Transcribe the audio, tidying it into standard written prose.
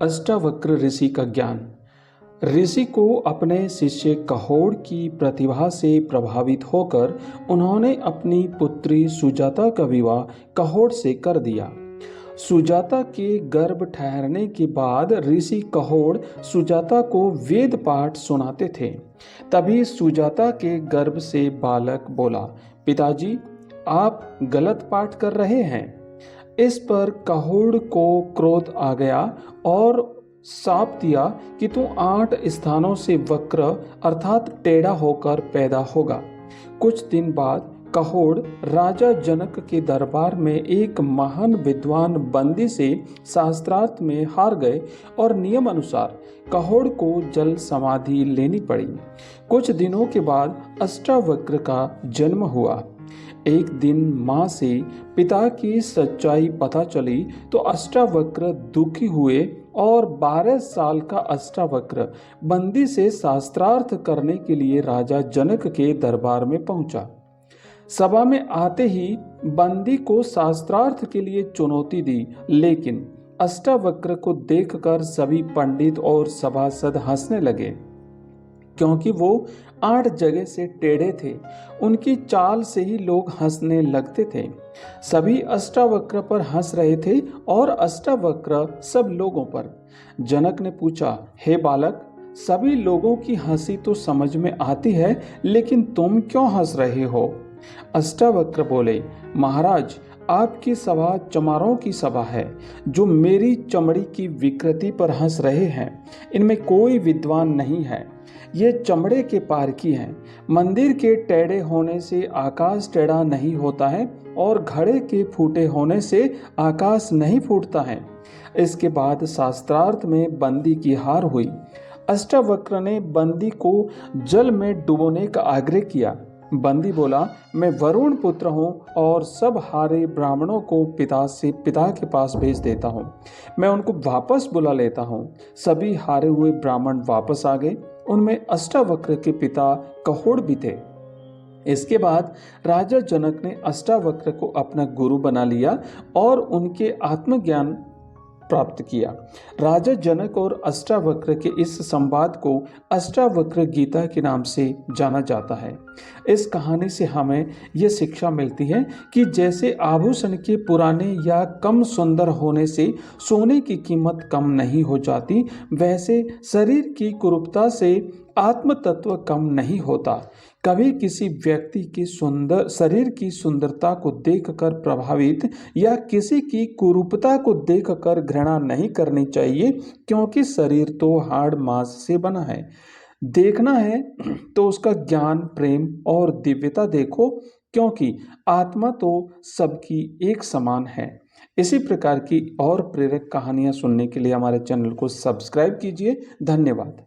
अष्टावक्र ऋषि का ज्ञान। ऋषि को अपने शिष्य कहोड़ की प्रतिभा से प्रभावित होकर उन्होंने अपनी पुत्री सुजाता का विवाह कहोड़ से कर दिया। सुजाता के गर्भ ठहरने के बाद ऋषि कहोड़ सुजाता को वेद पाठ सुनाते थे। तभी सुजाता के गर्भ से बालक बोला, पिताजी, आप गलत पाठ कर रहे हैं। इस पर कहोड़ को क्रोध आ गया और शाप दिया कि तू 8 स्थानों से वक्र अर्थात टेढ़ा होकर पैदा होगा। कुछ दिन बाद कहोड़ राजा जनक के दरबार में एक महान विद्वान बंदी से शास्त्रार्थ में हार गए और नियम अनुसार कहोड़ को जल समाधि लेनी पड़ी। कुछ दिनों के बाद अष्टावक्र का जन्म हुआ। एक दिन माँ से पिता की सच्चाई पता चली तो अष्टावक्र दुखी हुए और 12 साल का अष्टावक्र बंदी से शास्त्रार्थ करने के लिए राजा जनक के दरबार में पहुंचा। सभा में आते ही बंदी को शास्त्रार्थ के लिए चुनौती दी, लेकिन अष्टावक्र को देखकर सभी पंडित और सभासद हंसने लगे, क्योंकि वो 8 जगह से टेढ़े थे। उनकी चाल से ही लोग हंसने लगते थे। सभी अष्टावक्र पर हंस रहे थे और अष्टावक्र सब लोगों पर। जनक ने पूछा, हे बालक, सभी लोगों की हंसी तो समझ में आती है, लेकिन तुम क्यों हंस रहे हो? अष्टावक्र बोले, महाराज, आपकी सभा चमारों की सभा है जो मेरी चमड़ी की विकृति पर हंस रहे हैं। इनमें कोई विद्वान नहीं है, ये चमड़े के पार की हैं। मंदिर के टेढ़े होने से आकाश टेढ़ा नहीं होता है और घड़े के फूटे होने से आकाश नहीं फूटता है। इसके बाद शास्त्रार्थ में बंदी की हार हुई। अष्टावक्र ने बंदी को जल में डुबोने का आग्रह किया। बंदी बोला, मैं वरुण पुत्र हूँ और सब हारे ब्राह्मणों को पिता के पास भेज देता हूँ। मैं उनको वापस बुला लेता हूँ। सभी हारे हुए ब्राह्मण वापस आ गए। उनमें अष्टावक्र के पिता कहोड़ भी थे। इसके बाद राजा जनक ने अष्टावक्र को अपना गुरु बना लिया और उनके आत्मज्ञान प्राप्त किया। राजा जनक और अष्टावक्र के इस संवाद को अष्टावक्र गीता के नाम से जाना जाता है। इस कहानी से हमें यह शिक्षा मिलती है कि जैसे आभूषण के पुराने या कम सुंदर होने से सोने की कीमत कम नहीं हो जाती, वैसे शरीर की कुरूपता से आत्म तत्व कम नहीं होता। कभी किसी व्यक्ति की शरीर की सुंदरता को देखकर प्रभावित या किसी की कुरूपता को देखकर घृणा नहीं करनी चाहिए, क्योंकि शरीर तो हाड़ मांस से बना है। देखना है तो उसका ज्ञान, प्रेम और दिव्यता देखो, क्योंकि आत्मा तो सबकी एक समान है। इसी प्रकार की और प्रेरक कहानियां सुनने के लिए हमारे चैनल को सब्सक्राइब कीजिए। धन्यवाद।